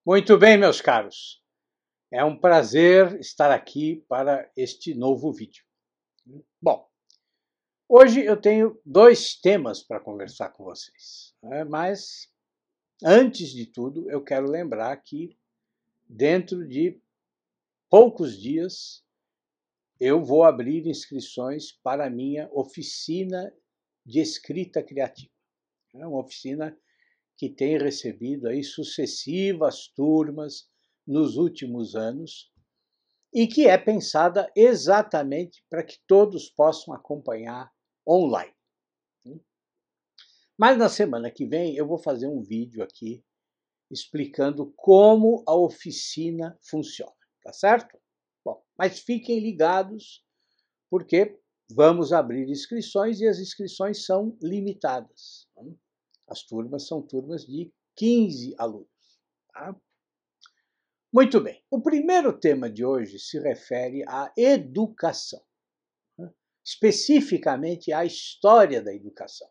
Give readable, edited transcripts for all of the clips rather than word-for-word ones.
Muito bem, meus caros. É um prazer estar aqui para este novo vídeo. Bom, hoje eu tenho dois temas para conversar com vocês, mas antes de tudo eu quero lembrar que dentro de poucos dias eu vou abrir inscrições para a minha oficina de escrita criativa. É uma oficina que tem recebido aí sucessivas turmas nos últimos anos e que é pensada exatamente para que todos possam acompanhar online. Mas na semana que vem eu vou fazer um vídeo aqui explicando como a oficina funciona, tá certo? Bom, mas fiquem ligados porque vamos abrir inscrições e as inscrições são limitadas. As turmas são turmas de 15 alunos. Tá? Muito bem. O primeiro tema de hoje se refere à educação, especificamente à história da educação.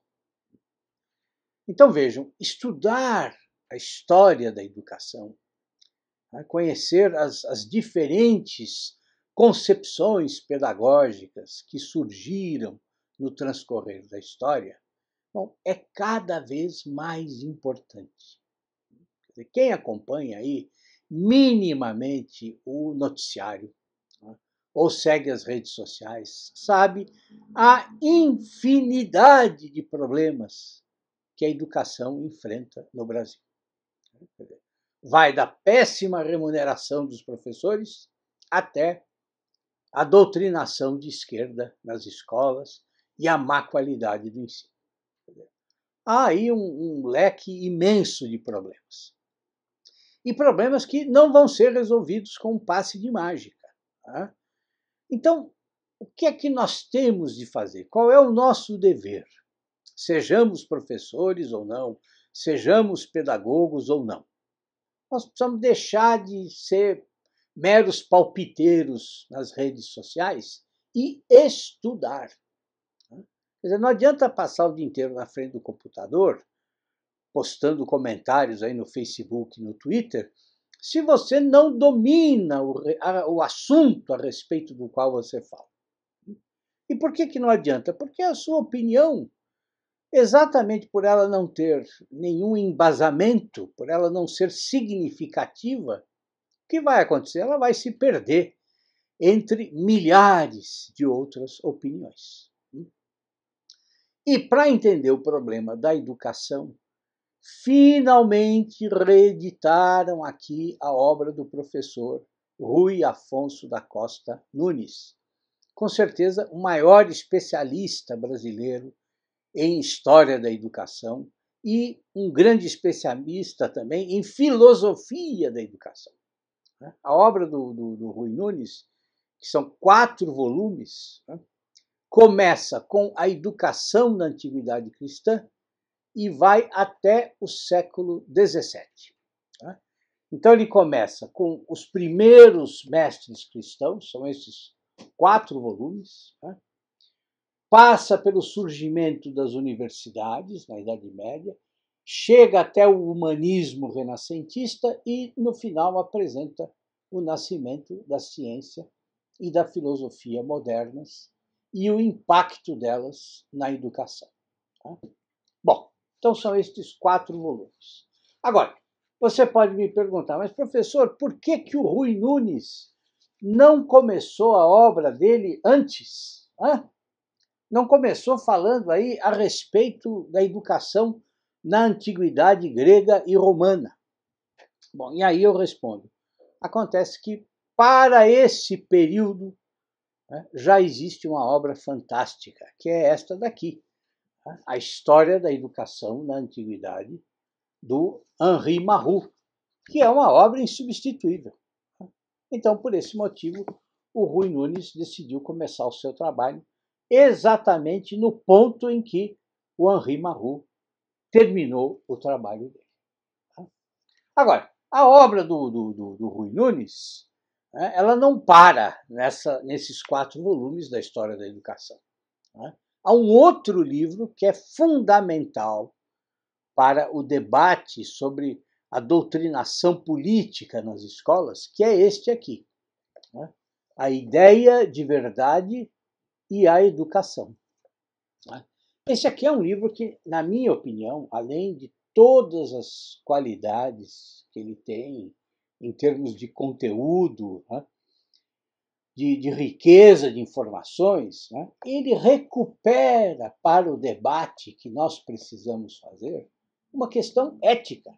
Então vejam, estudar a história da educação, conhecer as diferentes concepções pedagógicas que surgiram no transcorrer da história, bom, é cada vez mais importante. Quem acompanha aí minimamente o noticiário, ou segue as redes sociais, sabe a infinidade de problemas que a educação enfrenta no Brasil. Vai da péssima remuneração dos professores até a doutrinação de esquerda nas escolas e a má qualidade do ensino. Há aí um leque imenso de problemas. E problemas que não vão ser resolvidos com um passe de mágica. Tá? Então, o que é que nós temos de fazer? Qual é o nosso dever? Sejamos professores ou não, sejamos pedagogos ou não. Nós precisamos deixar de ser meros palpiteiros nas redes sociais e estudar. Quer dizer, não adianta passar o dia inteiro na frente do computador, postando comentários aí no Facebook, no Twitter, se você não domina o assunto a respeito do qual você fala. E por que não adianta? Porque a sua opinião, exatamente por ela não ter nenhum embasamento, por ela não ser significativa, o que vai acontecer? Ela vai se perder entre milhares de outras opiniões. E para entender o problema da educação, finalmente reeditaram aqui a obra do professor Rui Afonso da Costa Nunes, com certeza o maior especialista brasileiro em história da educação e um grande especialista também em filosofia da educação. A obra do Rui Nunes, que são 4 volumes, começa com a educação na antiguidade cristã e vai até o século XVII. Então ele começa com os primeiros mestres cristãos, são esses 4 volumes, passa pelo surgimento das universidades na Idade Média, chega até o humanismo renascentista e, no final, apresenta o nascimento da ciência e da filosofia modernas e o impacto delas na educação. Bom, então são estes 4 volumes. Agora, você pode me perguntar, mas professor, por que o Rui Nunes não começou a obra dele antes? Não começou falando aí a respeito da educação na antiguidade grega e romana? Bom, e aí eu respondo. Acontece que para esse período já existe uma obra fantástica, que é esta daqui, A História da Educação na Antiguidade, do Henri Marrou, que é uma obra insubstituível. Então, por esse motivo, o Rui Nunes decidiu começar o seu trabalho exatamente no ponto em que o Henri Marrou terminou o trabalho dele. Agora, a obra do Rui Nunes, ela não para nesses 4 volumes da História da Educação. Há um outro livro que é fundamental para o debate sobre a doutrinação política nas escolas, que é este aqui, né? A ideia de verdade e a educação. Esse aqui é um livro que, na minha opinião, além de todas as qualidades que ele tem em termos de conteúdo, né, de riqueza de informações, né, ele recupera para o debate que nós precisamos fazer uma questão ética.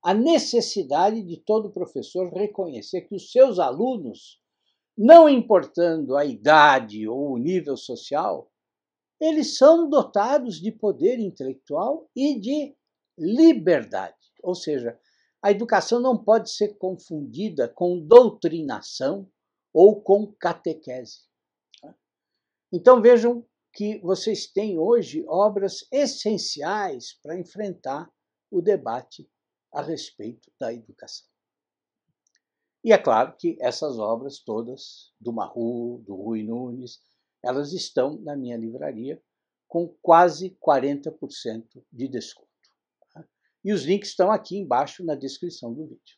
A necessidade de todo professor reconhecer que os seus alunos, não importando a idade ou o nível social, eles são dotados de poder intelectual e de liberdade. Ou seja, a educação não pode ser confundida com doutrinação ou com catequese. Então vejam que vocês têm hoje obras essenciais para enfrentar o debate a respeito da educação. E é claro que essas obras todas, do Marrou, do Ruy Nunes, elas estão na minha livraria com quase 40% de desconto. E os links estão aqui embaixo na descrição do vídeo.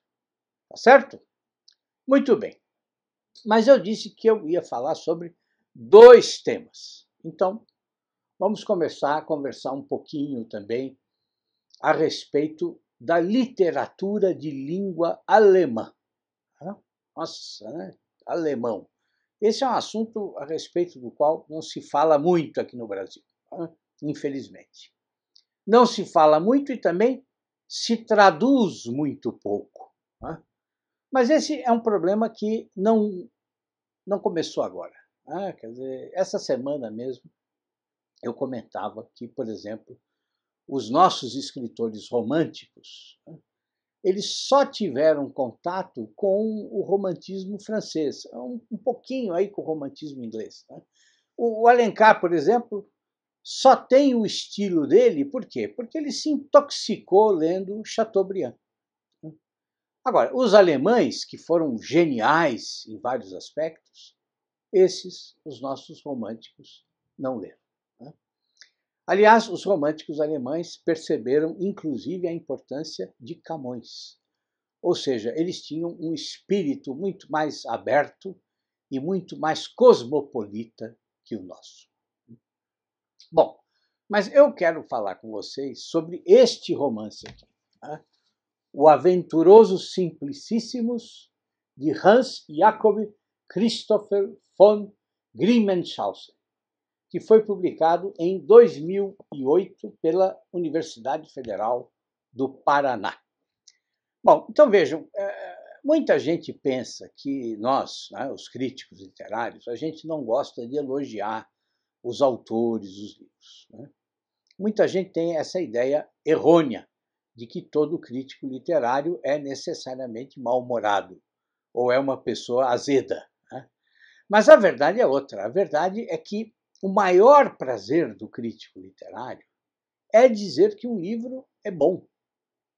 Tá certo? Muito bem. Mas eu disse que eu ia falar sobre 2 temas. Então, vamos começar a conversar um pouquinho também a respeito da literatura de língua alemã. Nossa, né? Alemão. Esse é um assunto a respeito do qual não se fala muito aqui no Brasil, infelizmente. Não se fala muito e também se traduz muito pouco. Mas esse é um problema que não começou agora. Quer dizer, essa semana mesmo eu comentava que, por exemplo, os nossos escritores românticos, eles só tiveram contato com o romantismo francês, um pouquinho aí com o romantismo inglês. O Alencar, por exemplo, só tem o estilo dele, por quê? Porque ele se intoxicou lendo Chateaubriand. Agora, os alemães, que foram geniais em vários aspectos, esses, os nossos românticos, não leram. Aliás, os românticos alemães perceberam, inclusive, a importância de Camões. Ou seja, eles tinham um espírito muito mais aberto e muito mais cosmopolita que o nosso. Bom, mas eu quero falar com vocês sobre este romance aqui, O Aventuroso Simplicissimus, de Hans Jakob Christopher von Grimmenshausen, que foi publicado em 2008 pela Universidade Federal do Paraná. Bom, então vejam, muita gente pensa que nós, os críticos literários, a gente não gosta de elogiar os autores dos livros. Muita gente tem essa ideia errônea de que todo crítico literário é necessariamente mal-humorado ou é uma pessoa azeda. Mas a verdade é outra. A verdade é que o maior prazer do crítico literário é dizer que um livro é bom,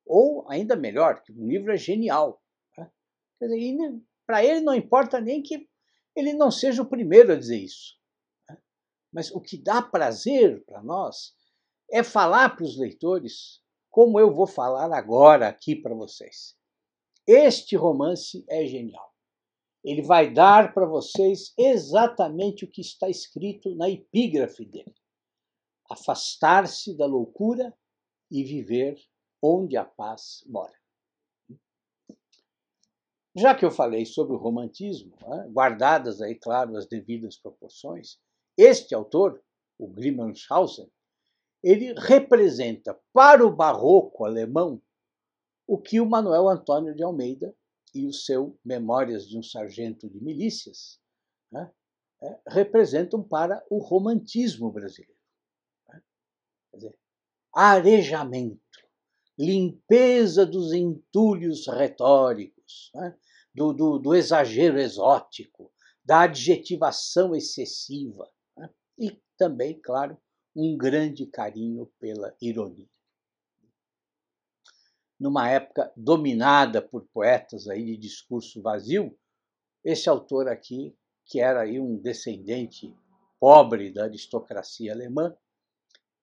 ou ainda melhor, que um livro é genial. Quer dizer, para ele não importa nem que ele não seja o primeiro a dizer isso. Mas o que dá prazer para nós é falar para os leitores como eu vou falar agora aqui para vocês. Este romance é genial. Ele vai dar para vocês exatamente o que está escrito na epígrafe dele. Afastar-se da loucura e viver onde a paz mora. Já que eu falei sobre o romantismo, guardadas aí, claro, as devidas proporções, este autor, o Grimmenshausen, ele representa para o barroco alemão o que o Manuel Antônio de Almeida e o seu Memórias de um Sargento de Milícias representam para o romantismo brasileiro. Quer dizer, arejamento, limpeza dos entulhos retóricos, do exagero exótico, da adjetivação excessiva e também, claro, um grande carinho pela ironia. Numa época dominada por poetas aí de discurso vazio, esse autor aqui, que era aí um descendente pobre da aristocracia alemã,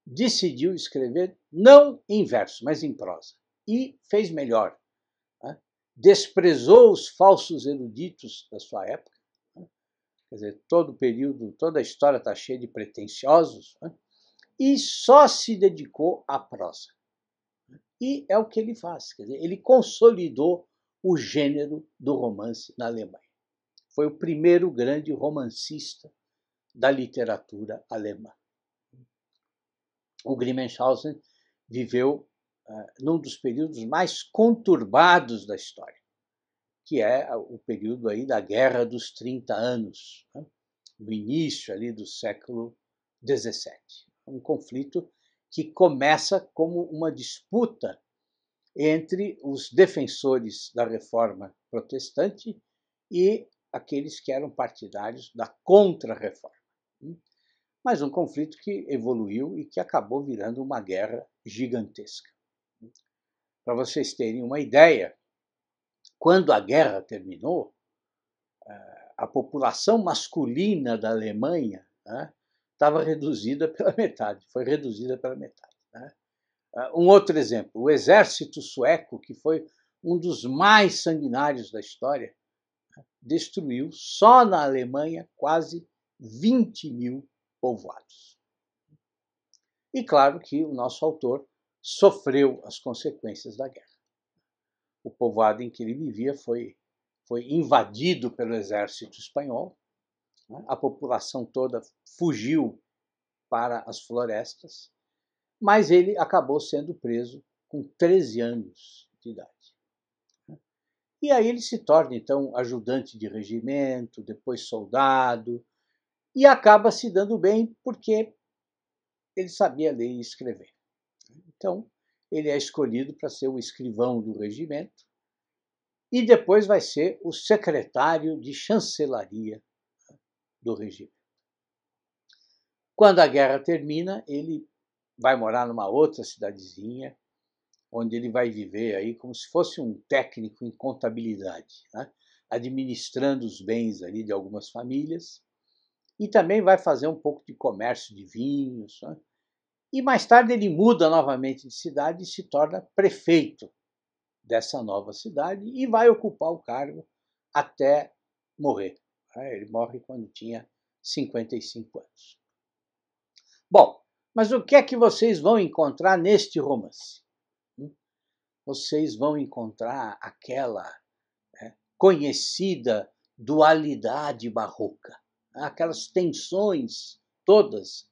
decidiu escrever não em verso, mas em prosa. e fez melhor. Né? Desprezou os falsos eruditos da sua época. Né? Quer dizer, todo o período, toda a história está cheia de pretensiosos, né? E só se dedicou à prosa. E é o que ele faz, quer dizer, ele consolidou o gênero do romance na Alemanha. Foi o primeiro grande romancista da literatura alemã. O Grimmenshausen viveu num dos períodos mais conturbados da história, que é o período aí da Guerra dos 30 Anos, né? No início ali do século XVII. Um conflito que começa como uma disputa entre os defensores da reforma protestante e aqueles que eram partidários da contra-reforma. Mas um conflito que evoluiu e que acabou virando uma guerra gigantesca. Para vocês terem uma ideia, quando a guerra terminou, a população masculina da Alemanha, né, estava reduzida pela metade, foi reduzida pela metade. Né? Um outro exemplo, o exército sueco, que foi um dos mais sanguinários da história, destruiu só na Alemanha quase 20.000 povoados. E claro que o nosso autor sofreu as consequências da guerra. O povoado em que ele vivia foi invadido pelo exército espanhol, né? A população toda fugiu para as florestas, mas ele acabou sendo preso com 13 anos de idade. E aí ele se torna, então, ajudante de regimento, depois soldado, e acaba se dando bem porque ele sabia ler e escrever. Então, ele é escolhido para ser o escrivão do regimento e depois vai ser o secretário de chancelaria do regimento. Quando a guerra termina, ele vai morar numa outra cidadezinha, onde ele vai viver aí como se fosse um técnico em contabilidade, né? Administrando os bens ali de algumas famílias, e também vai fazer um pouco de comércio de vinhos, né? E mais tarde ele muda novamente de cidade e se torna prefeito dessa nova cidade e vai ocupar o cargo até morrer. Ele morre quando tinha 55 anos. Bom, mas o que é que vocês vão encontrar neste romance? Vocês vão encontrar aquela conhecida dualidade barroca, aquelas tensões todas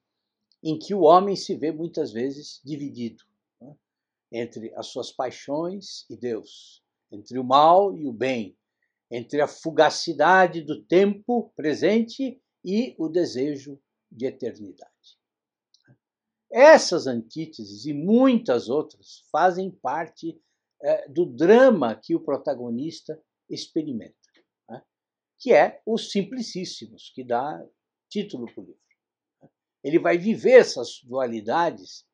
em que o homem se vê muitas vezes dividido, né? Entre as suas paixões e Deus, entre o mal e o bem, entre a fugacidade do tempo presente e o desejo de eternidade. Essas antíteses e muitas outras fazem parte do drama que o protagonista experimenta, né? Que é os Simplicíssimos, que dá título para o livro. Ele vai viver essas dualidades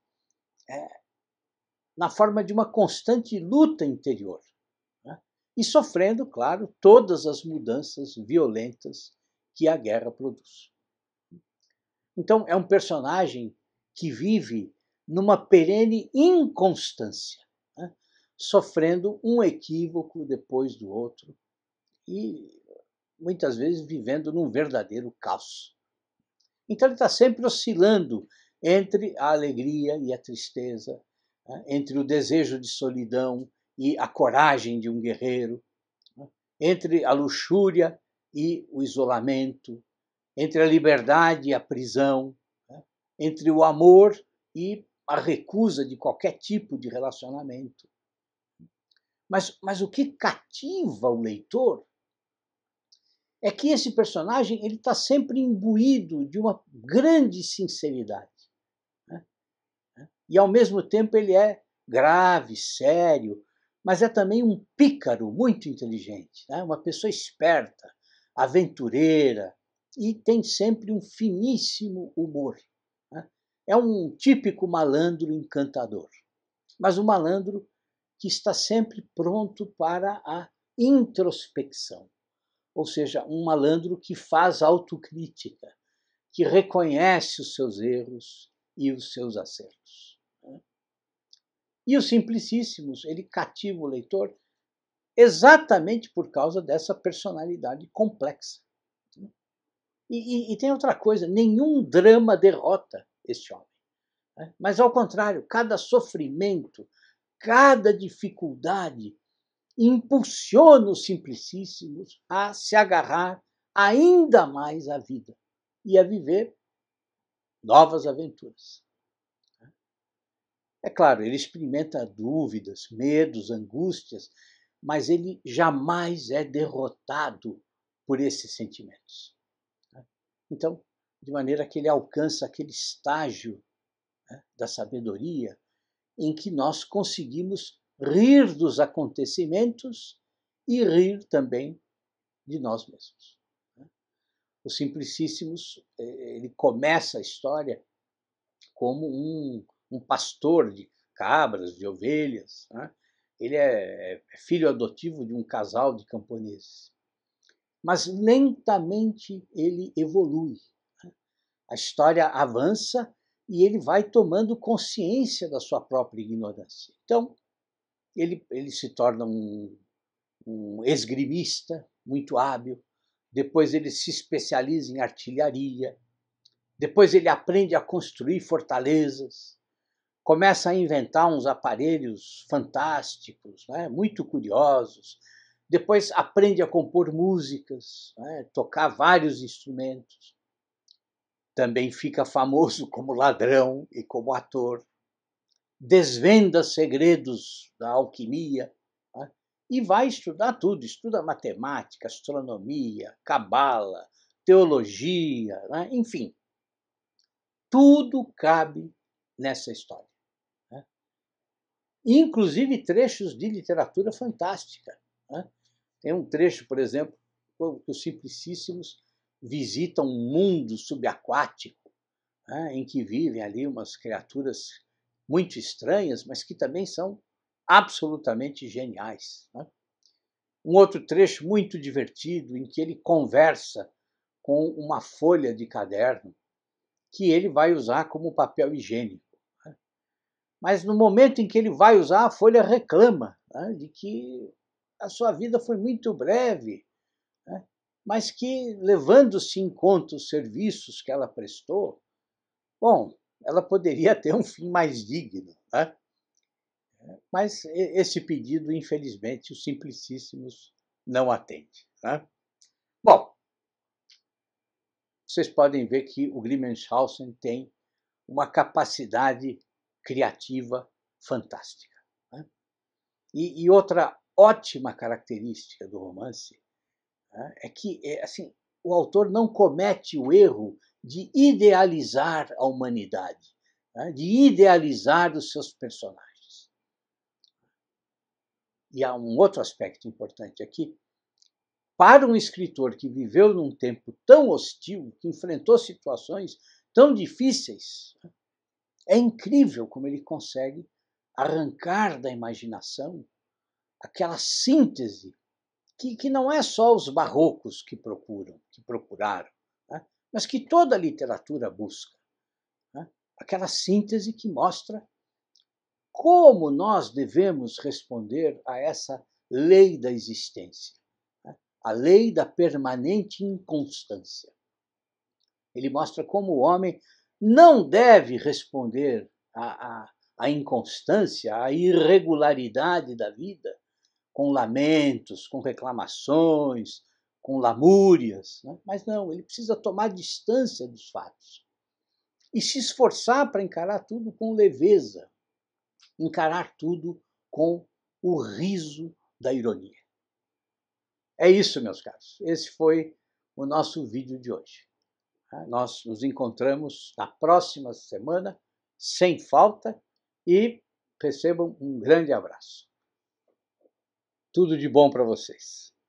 na forma de uma constante luta interior, né? E sofrendo, claro, todas as mudanças violentas que a guerra produz. Então, é um personagem que vive numa perene inconstância, né? Sofrendo um equívoco depois do outro e muitas vezes vivendo num verdadeiro caos. Então ele está sempre oscilando entre a alegria e a tristeza, né? Entre o desejo de solidão e a coragem de um guerreiro, né? Entre a luxúria e o isolamento, entre a liberdade e a prisão, né? Entre o amor e a recusa de qualquer tipo de relacionamento. Mas o que cativa o leitor é que esse personagem ele está sempre imbuído de uma grande sinceridade, né? E ao mesmo tempo ele é grave, sério, mas é também um pícaro muito inteligente, né? Uma pessoa esperta, aventureira e tem sempre um finíssimo humor, né? É um típico malandro encantador, mas um malandro que está sempre pronto para a introspecção. Ou seja, um malandro que faz autocrítica, que reconhece os seus erros e os seus acertos. E o Simplicissimus, ele cativa o leitor exatamente por causa dessa personalidade complexa. E tem outra coisa, nenhum drama derrota este homem. Né? Mas, ao contrário, cada sofrimento, cada dificuldade impulsiona os Simplicissimus a se agarrar ainda mais à vida e a viver novas aventuras. É claro, ele experimenta dúvidas, medos, angústias, mas ele jamais é derrotado por esses sentimentos. Então, de maneira que ele alcança aquele estágio, né, da sabedoria em que nós conseguimos rir dos acontecimentos e rir também de nós mesmos. O Simplicissimus, ele começa a história como um pastor de cabras, de ovelhas. Né? Ele é filho adotivo de um casal de camponeses. Mas lentamente ele evolui. Né? A história avança e ele vai tomando consciência da sua própria ignorância. Então, ele se torna um esgrimista muito hábil, depois ele se especializa em artilharia, depois ele aprende a construir fortalezas, começa a inventar uns aparelhos fantásticos, né, muito curiosos, depois aprende a compor músicas, né, tocar vários instrumentos. Também fica famoso como ladrão e como ator, desvenda segredos da alquimia, né, e vai estudar tudo, estuda matemática, astronomia, cabala, teologia, né, enfim. Tudo cabe nessa história. Né? Inclusive trechos de literatura fantástica. Né? Tem um trecho, por exemplo, que os Simplicissimus visitam um mundo subaquático, né, em que vivem ali umas criaturas muito estranhas, mas que também são absolutamente geniais. Né? Um outro trecho muito divertido, em que ele conversa com uma folha de caderno que ele vai usar como papel higiênico. Né? Mas no momento em que ele vai usar, a folha reclama, né, de que a sua vida foi muito breve, né, mas que, levando-se em conta os serviços que ela prestou, bom, ela poderia ter um fim mais digno. Né? Mas esse pedido, infelizmente, os Simplicissimus não atende. Né? Bom, vocês podem ver que o Grimmenshausen tem uma capacidade criativa fantástica. Né? E outra ótima característica do romance, né, é que assim, o autor não comete o erro de idealizar a humanidade, né, de idealizar os seus personagens. E há um outro aspecto importante aqui. Para um escritor que viveu num tempo tão hostil, que enfrentou situações tão difíceis, é incrível como ele consegue arrancar da imaginação aquela síntese que não é só os barrocos que procuraram, né, mas que toda a literatura busca. Né, aquela síntese que mostra como nós devemos responder a essa lei da existência, né, a lei da permanente inconstância. Ele mostra como o homem não deve responder à inconstância, à irregularidade da vida, com lamentos, com reclamações, com lamúrias. Né? Mas não, ele precisa tomar distância dos fatos e se esforçar para encarar tudo com leveza, encarar tudo com o riso da ironia. É isso, meus caros. Esse foi o nosso vídeo de hoje. Nós nos encontramos na próxima semana, sem falta, e recebam um grande abraço. Tudo de bom para vocês.